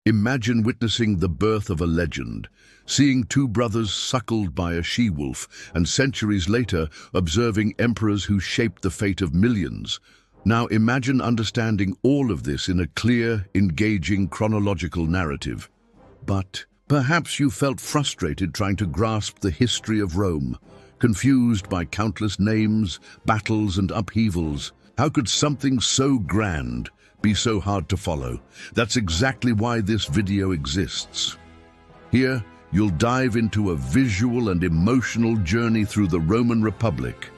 Imagine witnessing the birth of a legend, seeing two brothers suckled by a she-wolf, and centuries later observing emperors who shaped the fate of millions. Now imagine understanding all of this in a clear, engaging, chronological narrative. But perhaps you felt frustrated trying to grasp the history of Rome, confused by countless names, battles, and upheavals. How could something so grand be so hard to follow? That's exactly why this video exists. Here, you'll dive into a visual and emotional journey through the Roman Republic,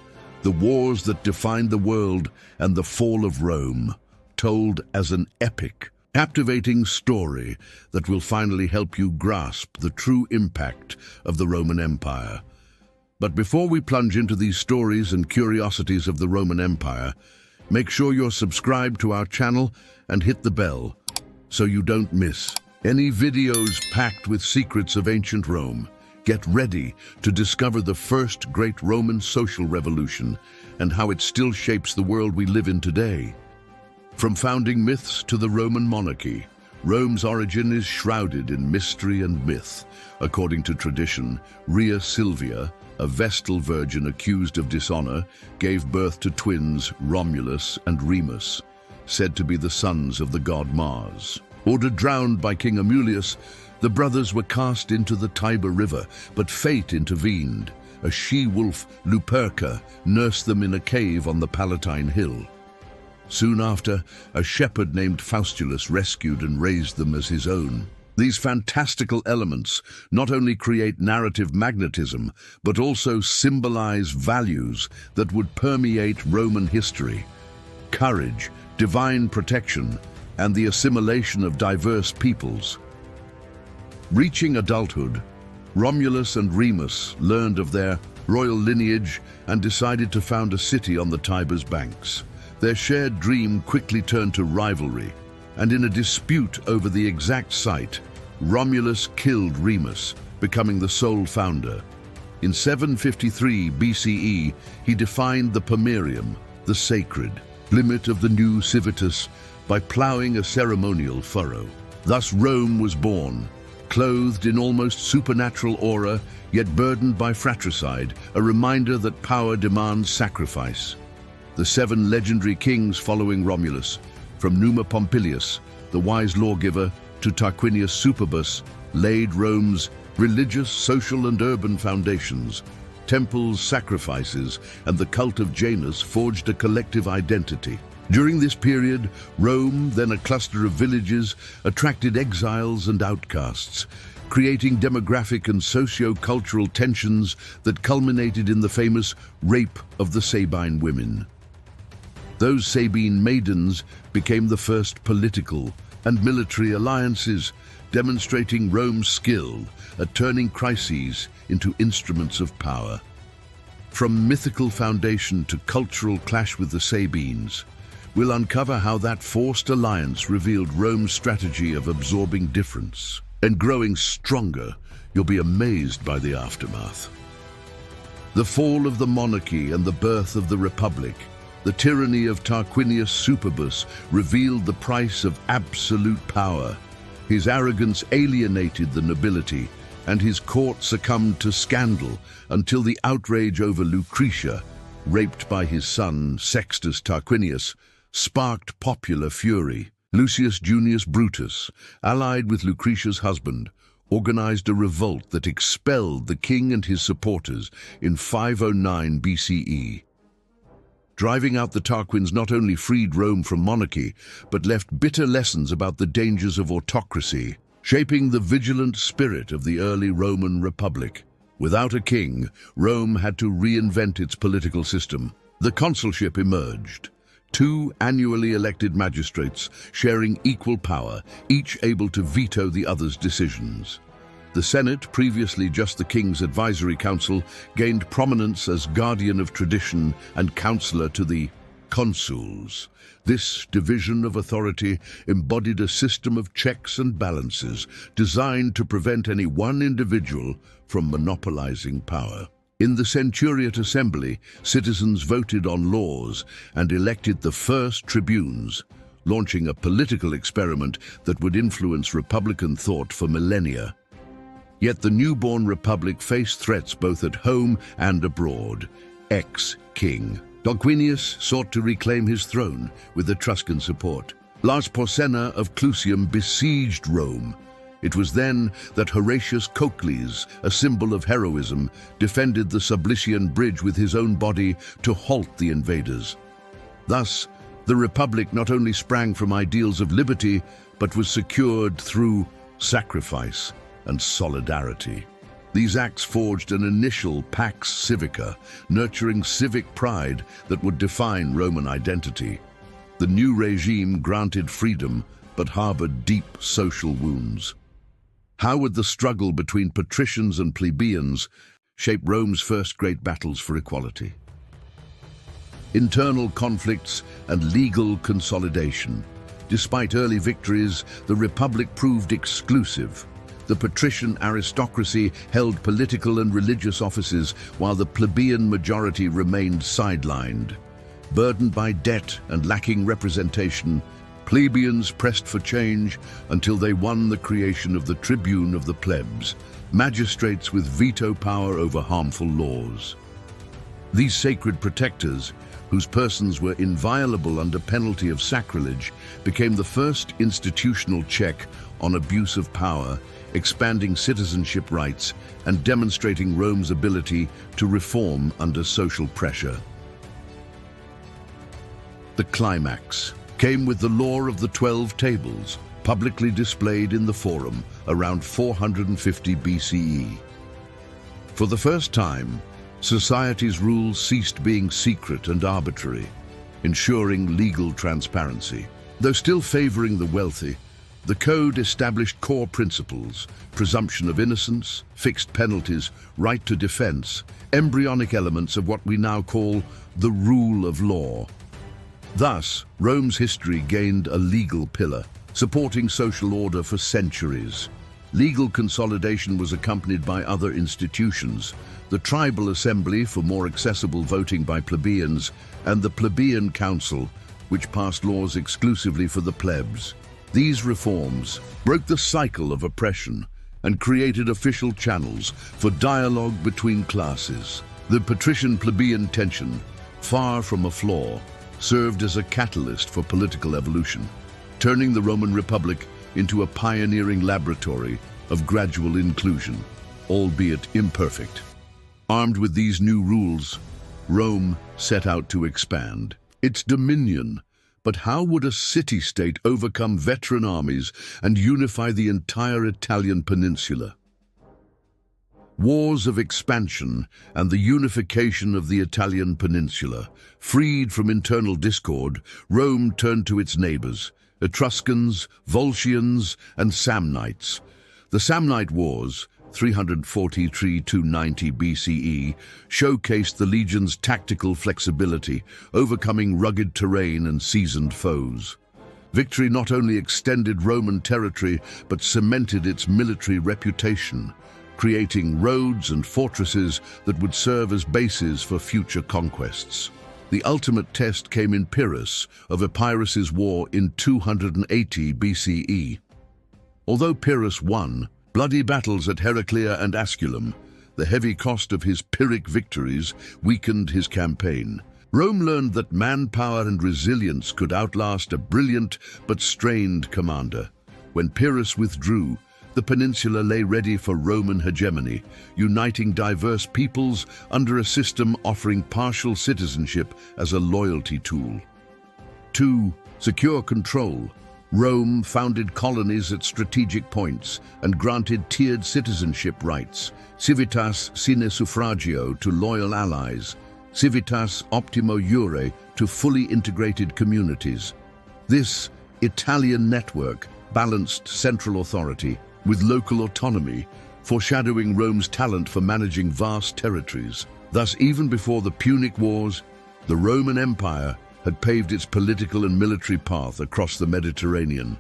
the wars that defined the world, and the fall of Rome, told as an epic, captivating story that will finally help you grasp the true impact of the Roman Empire. But before we plunge into these stories and curiosities of the Roman Empire, make sure you're subscribed to our channel and hit the bell so you don't miss any videos packed with secrets of ancient Rome. Get ready to discover the first great Roman social revolution and how it still shapes the world we live in today. From founding myths to the Roman monarchy, Rome's origin is shrouded in mystery and myth. According to tradition, Rhea Silvia, a Vestal virgin accused of dishonor, gave birth to twins Romulus and Remus, said to be the sons of the god Mars. Ordered drowned by King Aurelius, the brothers were cast into the Tiber River, but fate intervened. A she-wolf, Luperca, nursed them in a cave on the Palatine Hill. Soon after, a shepherd named Faustulus rescued and raised them as his own. These fantastical elements not only create narrative magnetism, but also symbolize values that would permeate Roman history: courage, divine protection, and the assimilation of diverse peoples. Reaching adulthood, Romulus and Remus learned of their royal lineage and decided to found a city on the Tiber's banks. Their shared dream quickly turned to rivalry, and in a dispute over the exact site, Romulus killed Remus, becoming the sole founder. In 753 BCE, he defined the Pomerium, the sacred limit of the new civitas, by ploughing a ceremonial furrow. Thus Rome was born, clothed in almost supernatural aura, yet burdened by fratricide, a reminder that power demands sacrifice. The 7 legendary kings following Romulus, from Numa Pompilius, the wise lawgiver, to Tarquinius Superbus, laid Rome's religious, social, and urban foundations. Temples, sacrifices, and the cult of Janus forged a collective identity. During this period, Rome, then a cluster of villages, attracted exiles and outcasts, creating demographic and socio-cultural tensions that culminated in the famous rape of the Sabine women. Those Sabine maidens became the first political and military alliances, demonstrating Rome's skill at turning crises into instruments of power. From mythical foundation to cultural clash with the Sabines, we'll uncover how that forced alliance revealed Rome's strategy of absorbing difference. And growing stronger, you'll be amazed by the aftermath. The fall of the monarchy and the birth of the Republic, the tyranny of Tarquinius Superbus, revealed the price of absolute power. His arrogance alienated the nobility, and his court succumbed to scandal until the outrage over Lucretia, raped by his son Sextus Tarquinius, sparked popular fury. Lucius Junius Brutus, allied with Lucretia's husband, organized a revolt that expelled the king and his supporters in 509 BCE. Driving out the Tarquins not only freed Rome from monarchy, but left bitter lessons about the dangers of autocracy, shaping the vigilant spirit of the early Roman Republic. Without a king, Rome had to reinvent its political system. The consulship emerged. 2 annually elected magistrates sharing equal power, each able to veto the other's decisions. The Senate, previously just the king's advisory council, gained prominence as guardian of tradition and counselor to the consuls. This division of authority embodied a system of checks and balances designed to prevent any one individual from monopolizing power. In the Centuriate Assembly, citizens voted on laws and elected the first tribunes, launching a political experiment that would influence Republican thought for millennia. Yet the newborn republic faced threats both at home and abroad. Ex-king Tarquinius sought to reclaim his throne with Etruscan support. Lars Porsena of Clusium besieged Rome. It was then that Horatius Cocles, a symbol of heroism, defended the Sublician bridge with his own body to halt the invaders. Thus, the Republic not only sprang from ideals of liberty, but was secured through sacrifice and solidarity. These acts forged an initial Pax Civica, nurturing civic pride that would define Roman identity. The new regime granted freedom, but harbored deep social wounds. How would the struggle between patricians and plebeians shape Rome's first great battles for equality? Internal conflicts and legal consolidation. Despite early victories, the Republic proved exclusive. The patrician aristocracy held political and religious offices, while the plebeian majority remained sidelined. Burdened by debt and lacking representation, plebeians pressed for change until they won the creation of the tribune of the plebs, magistrates with veto power over harmful laws. These sacred protectors, whose persons were inviolable under penalty of sacrilege, became the first institutional check on abuse of power, expanding citizenship rights and demonstrating Rome's ability to reform under social pressure. The climax came with the law of the 12 tables, publicly displayed in the Forum around 450 BCE. For the first time, society's rules ceased being secret and arbitrary, ensuring legal transparency. Though still favoring the wealthy, the code established core principles: presumption of innocence, fixed penalties, right to defense, embryonic elements of what we now call the rule of law. Thus, Rome's history gained a legal pillar, supporting social order for centuries. Legal consolidation was accompanied by other institutions: the tribal assembly for more accessible voting by plebeians, and the plebeian council, which passed laws exclusively for the plebs. These reforms broke the cycle of oppression and created official channels for dialogue between classes. The patrician-plebeian tension, far from a flaw, served as a catalyst for political evolution, turning the Roman Republic into a pioneering laboratory of gradual inclusion, albeit imperfect. Armed with these new rules, Rome set out to expand its dominion. But how would a city-state overcome veteran armies and unify the entire Italian peninsula? Wars of expansion and the unification of the Italian peninsula. Freed from internal discord, Rome turned to its neighbors: Etruscans, Volscians, and Samnites. The Samnite Wars, 343–290 BCE, showcased the legion's tactical flexibility, overcoming rugged terrain and seasoned foes. Victory not only extended Roman territory, but cemented its military reputation, creating roads and fortresses that would serve as bases for future conquests. The ultimate test came in Pyrrhus of Epirus's war in 280 BCE. Although Pyrrhus won bloody battles at Heraclea and Asculum, the heavy cost of his Pyrrhic victories weakened his campaign. Rome learned that manpower and resilience could outlast a brilliant but strained commander. When Pyrrhus withdrew, the peninsula lay ready for Roman hegemony, uniting diverse peoples under a system offering partial citizenship as a loyalty tool. To secure control, Rome founded colonies at strategic points and granted tiered citizenship rights: civitas sine suffragio to loyal allies, civitas optimo iure to fully integrated communities. This Italian network balanced central authority with local autonomy, foreshadowing Rome's talent for managing vast territories. Thus, even before the Punic Wars, the Roman Empire had paved its political and military path across the Mediterranean.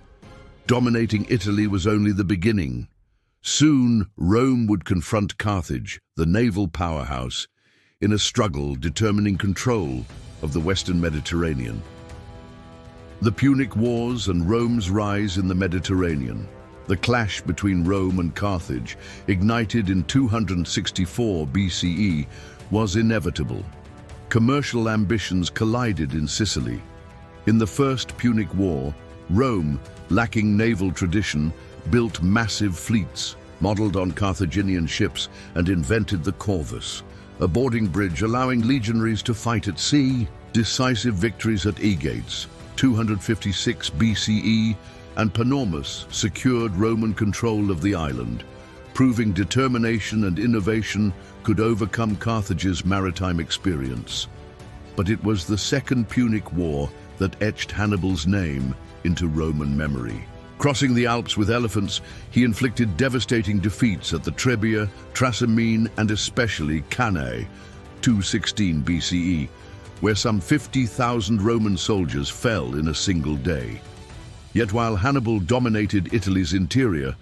Dominating Italy was only the beginning. Soon, Rome would confront Carthage, the naval powerhouse, in a struggle determining control of the Western Mediterranean. The Punic Wars and Rome's rise in the Mediterranean. The clash between Rome and Carthage, ignited in 264 BCE, was inevitable. Commercial ambitions collided in Sicily. In the First Punic War, Rome, lacking naval tradition, built massive fleets, modeled on Carthaginian ships, and invented the corvus, a boarding bridge allowing legionaries to fight at sea. Decisive victories at Aegates, 256 BCE, and Panormus secured Roman control of the island, proving determination and innovation could overcome Carthage's maritime experience. But it was the Second Punic War that etched Hannibal's name into Roman memory. Crossing the Alps with elephants, he inflicted devastating defeats at the Trebia, Trasimene, and especially Cannae, 216 BCE, where some 50,000 Roman soldiers fell in a single day. Yet while Hannibal dominated Italy's interior,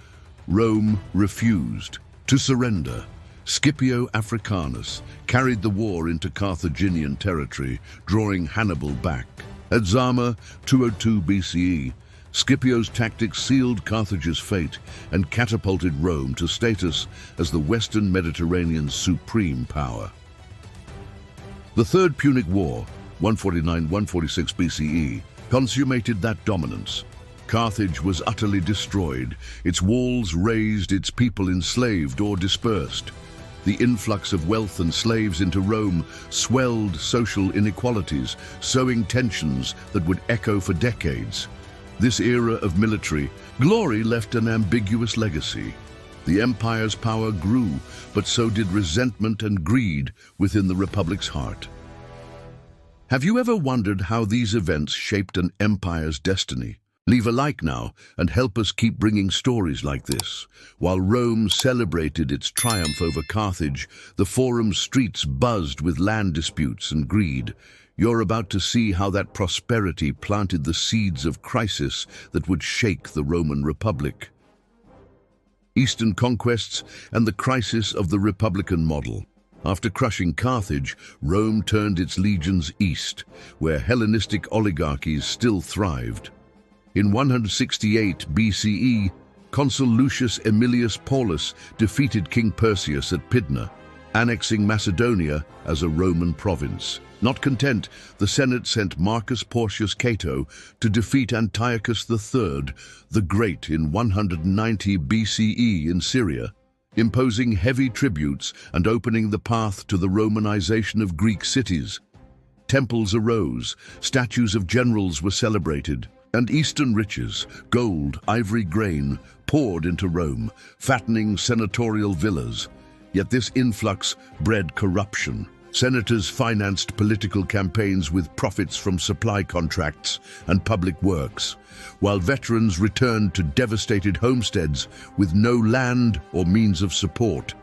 Rome refused to surrender. Scipio Africanus carried the war into Carthaginian territory, drawing Hannibal back. At Zama, 202 BCE, Scipio's tactics sealed Carthage's fate and catapulted Rome to status as the Western Mediterranean's supreme power. The Third Punic War, 149–146 BCE, consummated that dominance. Carthage was utterly destroyed, its walls razed, its people enslaved or dispersed. The influx of wealth and slaves into Rome swelled social inequalities, sowing tensions that would echo for decades. This era of military glory left an ambiguous legacy. The empire's power grew, but so did resentment and greed within the Republic's heart. Have you ever wondered how these events shaped an empire's destiny? Leave a like now and help us keep bringing stories like this. While Rome celebrated its triumph over Carthage, the Forum's streets buzzed with land disputes and greed. You're about to see how that prosperity planted the seeds of crisis that would shake the Roman Republic. Eastern conquests and the crisis of the Republican model. After crushing Carthage, Rome turned its legions east, where Hellenistic oligarchies still thrived. In 168 BCE, Consul Lucius Aemilius Paulus defeated King Perseus at Pydna, annexing Macedonia as a Roman province. Not content, the Senate sent Marcus Porcius Cato to defeat Antiochus III, the Great, in 190 BCE in Syria, imposing heavy tributes and opening the path to the Romanization of Greek cities. Temples arose, statues of generals were celebrated, and Eastern riches, gold, ivory grain, poured into Rome, fattening senatorial villas. Yet this influx bred corruption. Senators financed political campaigns with profits from supply contracts and public works, while veterans returned to devastated homesteads with no land or means of support.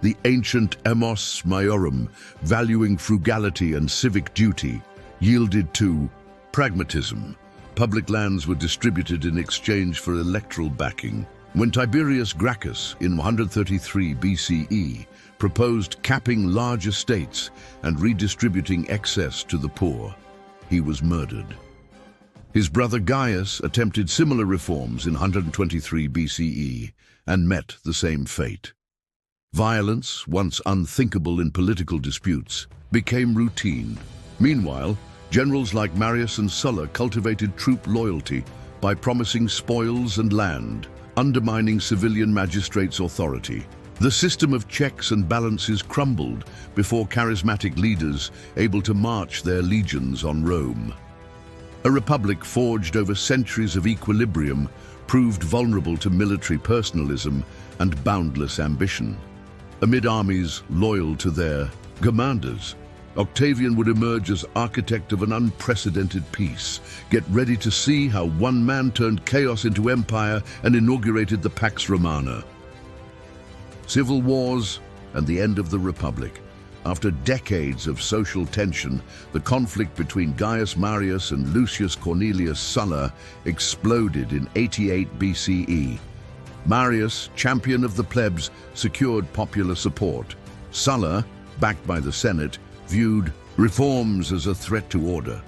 The ancient Amos Maiorum, valuing frugality and civic duty, yielded to pragmatism. Public lands were distributed in exchange for electoral backing. When Tiberius Gracchus, in 133 BCE, proposed capping large estates and redistributing excess to the poor, he was murdered. His brother Gaius attempted similar reforms in 123 BCE and met the same fate. Violence, once unthinkable in political disputes, became routine. Meanwhile, generals like Marius and Sulla cultivated troop loyalty by promising spoils and land, undermining civilian magistrates' authority. The system of checks and balances crumbled before charismatic leaders able to march their legions on Rome. A republic forged over centuries of equilibrium proved vulnerable to military personalism and boundless ambition. Amid armies loyal to their commanders, Octavian would emerge as architect of an unprecedented peace. Get ready to see how one man turned chaos into empire and inaugurated the Pax Romana. Civil wars and the end of the Republic. After decades of social tension, the conflict between Gaius Marius and Lucius Cornelius Sulla exploded in 88 BCE. Marius, champion of the plebs, secured popular support. Sulla, backed by the Senate, viewed reforms as a threat to order.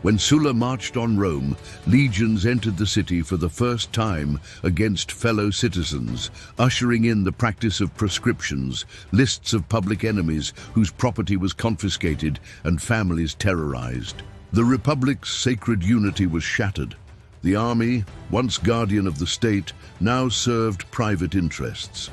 When Sulla marched on Rome, legions entered the city for the first time against fellow citizens, ushering in the practice of proscriptions, lists of public enemies whose property was confiscated and families terrorized. The Republic's sacred unity was shattered. The army, once guardian of the state, now served private interests.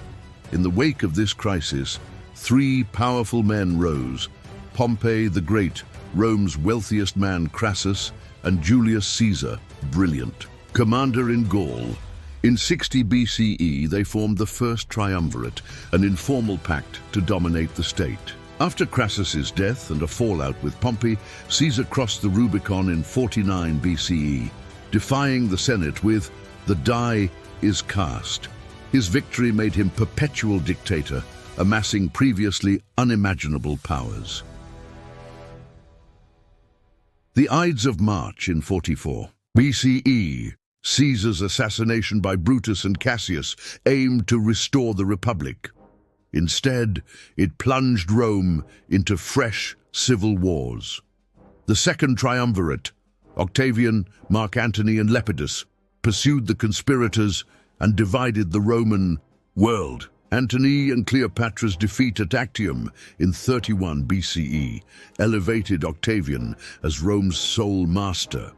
In the wake of this crisis, three powerful men rose: Pompey the Great, Rome's wealthiest man Crassus, and Julius Caesar, brilliant, commander in Gaul. In 60 BCE, they formed the first triumvirate, an informal pact to dominate the state. After Crassus's death and a fallout with Pompey, Caesar crossed the Rubicon in 49 BCE, defying the Senate with "the die is cast." His victory made him perpetual dictator, amassing previously unimaginable powers. The Ides of March in 44 BCE, Caesar's assassination by Brutus and Cassius aimed to restore the Republic. Instead, it plunged Rome into fresh civil wars. The Second Triumvirate, Octavian, Mark Antony, and Lepidus, pursued the conspirators and divided the Roman world. Antony and Cleopatra's defeat at Actium in 31 BCE elevated Octavian as Rome's sole master.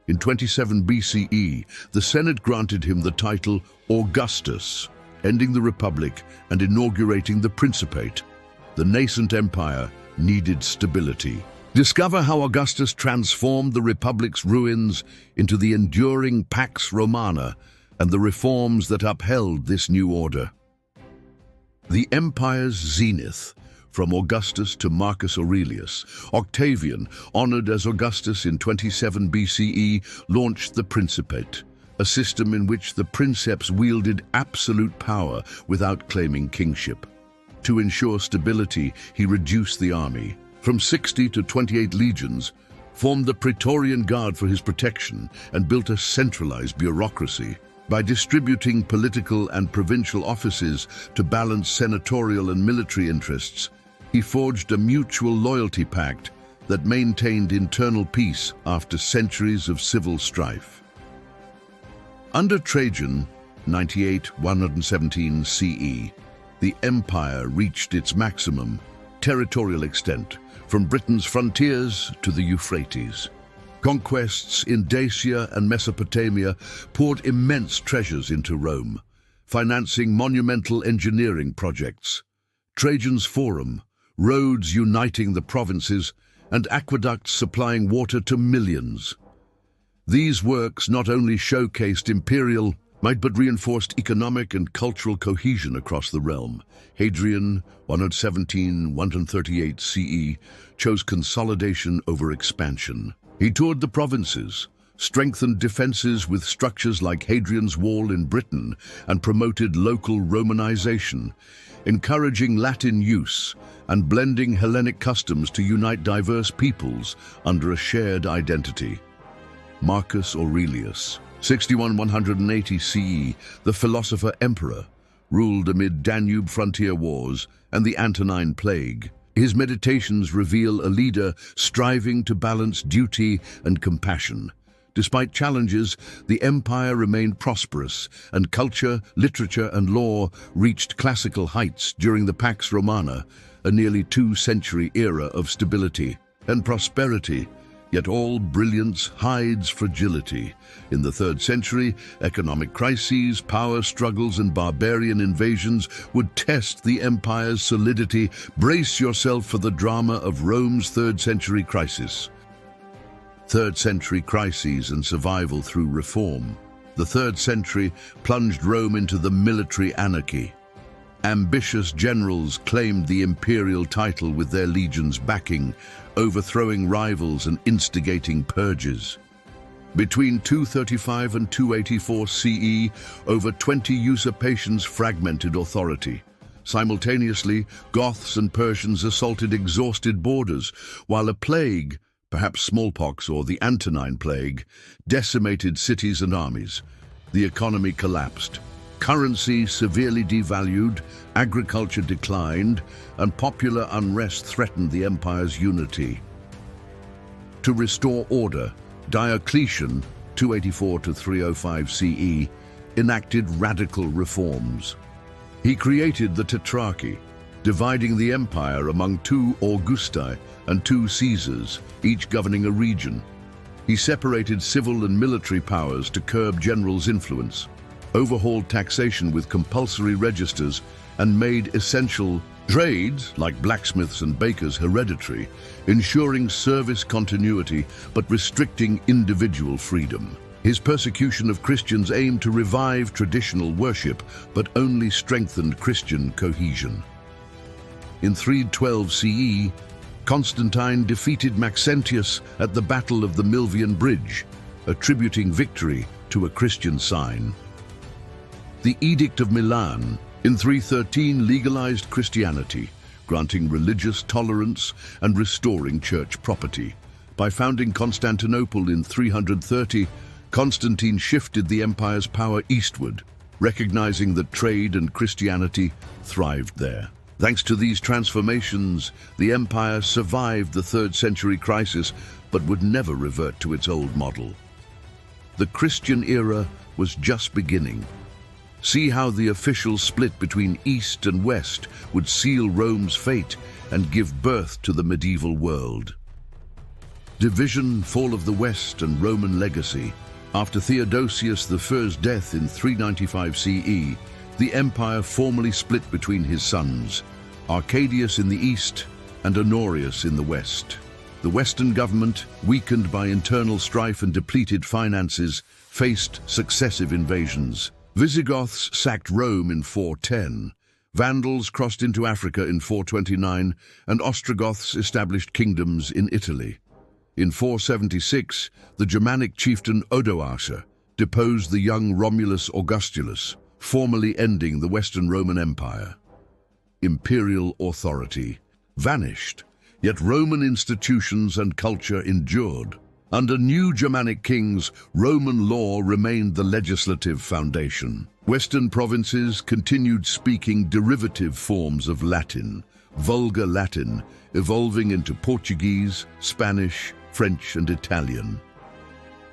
In 27 BCE, the Senate granted him the title Augustus, ending the Republic and inaugurating the Principate. The nascent empire needed stability. Discover how Augustus transformed the Republic's ruins into the enduring Pax Romana and the reforms that upheld this new order. The empire's zenith, from Augustus to Marcus Aurelius. Octavian, honored as Augustus in 27 BCE, launched the Principate, a system in which the princeps wielded absolute power without claiming kingship. To ensure stability, he reduced the army from 60 to 28 legions, formed the Praetorian Guard for his protection, and built a centralized bureaucracy. By distributing political and provincial offices to balance senatorial and military interests, he forged a mutual loyalty pact that maintained internal peace after centuries of civil strife. Under Trajan, 98-117 CE, the empire reached its maximum territorial extent, from Britain's frontiers to the Euphrates. Conquests in Dacia and Mesopotamia poured immense treasures into Rome, financing monumental engineering projects. Trajan's Forum, roads uniting the provinces, and aqueducts supplying water to millions. These works not only showcased imperial might but reinforced economic and cultural cohesion across the realm. Hadrian, 117-138 CE, chose consolidation over expansion. He toured the provinces, strengthened defenses with structures like Hadrian's Wall in Britain, and promoted local Romanization, encouraging Latin use and blending Hellenic customs to unite diverse peoples under a shared identity. Marcus Aurelius, 61-180 CE, the philosopher-emperor, ruled amid Danube frontier wars and the Antonine Plague. His meditations reveal a leader striving to balance duty and compassion. Despite challenges, the empire remained prosperous, and culture, literature, and law reached classical heights during the Pax Romana, a nearly two-century era of stability and prosperity. Yet all brilliance hides fragility. In the 3rd century, economic crises, power struggles, and barbarian invasions would test the empire's solidity. Brace yourself for the drama of Rome's 3rd century crisis. 3rd century crises and survival through reform. The 3rd century plunged Rome into the military anarchy. Ambitious generals claimed the imperial title with their legions backing, overthrowing rivals and instigating purges. Between 235 and 284 CE, over 20 usurpations fragmented authority. Simultaneously, Goths and Persians assaulted exhausted borders, while a plague, perhaps smallpox or the Antonine Plague, decimated cities and armies. The economy collapsed. Currency severely devalued, agriculture declined, and popular unrest threatened the empire's unity. To restore order, Diocletian, 284 to 305 CE, enacted radical reforms. He created the Tetrarchy, dividing the empire among 2 Augusti and 2 Caesars, each governing a region. He separated civil and military powers to curb generals' influence, overhauled taxation with compulsory registers, and made essential trades, like blacksmiths and bakers, hereditary, ensuring service continuity but restricting individual freedom. His persecution of Christians aimed to revive traditional worship, but only strengthened Christian cohesion. In 312 CE, Constantine defeated Maxentius at the Battle of the Milvian Bridge, attributing victory to a Christian sign. The Edict of Milan in 313 legalized Christianity, granting religious tolerance and restoring church property. By founding Constantinople in 330, Constantine shifted the empire's power eastward, recognizing that trade and Christianity thrived there. Thanks to these transformations, the empire survived the 3rd century crisis, but would never revert to its old model. The Christian era was just beginning. See how the official split between East and West would seal Rome's fate and give birth to the medieval world. Division, fall of the West, and Roman legacy. After Theodosius I's death in 395 CE, the empire formally split between his sons, Arcadius in the east and Honorius in the west. The Western government, weakened by internal strife and depleted finances, faced successive invasions. Visigoths sacked Rome in 410, Vandals crossed into Africa in 429, and Ostrogoths established kingdoms in Italy. In 476, the Germanic chieftain Odoacer deposed the young Romulus Augustus, formally ending the Western Roman Empire. Imperial authority vanished, yet Roman institutions and culture endured. Under new Germanic kings, Roman law remained the legislative foundation. Western provinces continued speaking derivative forms of Latin, Vulgar Latin, evolving into Portuguese, Spanish, French, and Italian.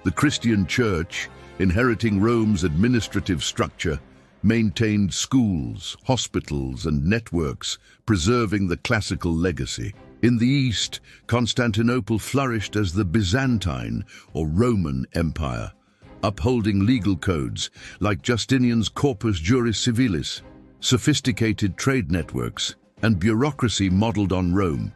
The Christian Church, inheriting Rome's administrative structure, maintained schools, hospitals, and networks, preserving the classical legacy. In the East, Constantinople flourished as the Byzantine or Roman Empire, upholding legal codes like Justinian's Corpus Juris Civilis, sophisticated trade networks, and bureaucracy modeled on Rome.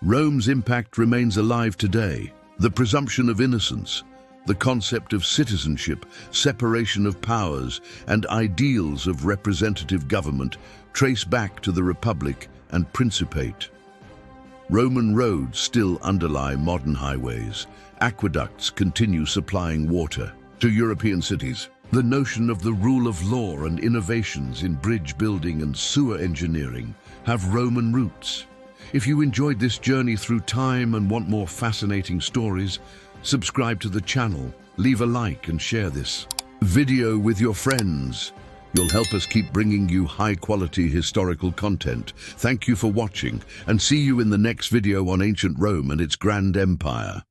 Rome's impact remains alive today. The presumption of innocence, the concept of citizenship, separation of powers, and ideals of representative government trace back to the Republic and Principate. Roman roads still underlie modern highways. Aqueducts continue supplying water to European cities. The notion of the rule of law and innovations in bridge building and sewer engineering have Roman roots. If you enjoyed this journey through time and want more fascinating stories, subscribe to the channel, leave a like and share this video with your friends. You'll help us keep bringing you high-quality historical content. Thank you for watching, and see you in the next video on ancient Rome and its grand empire.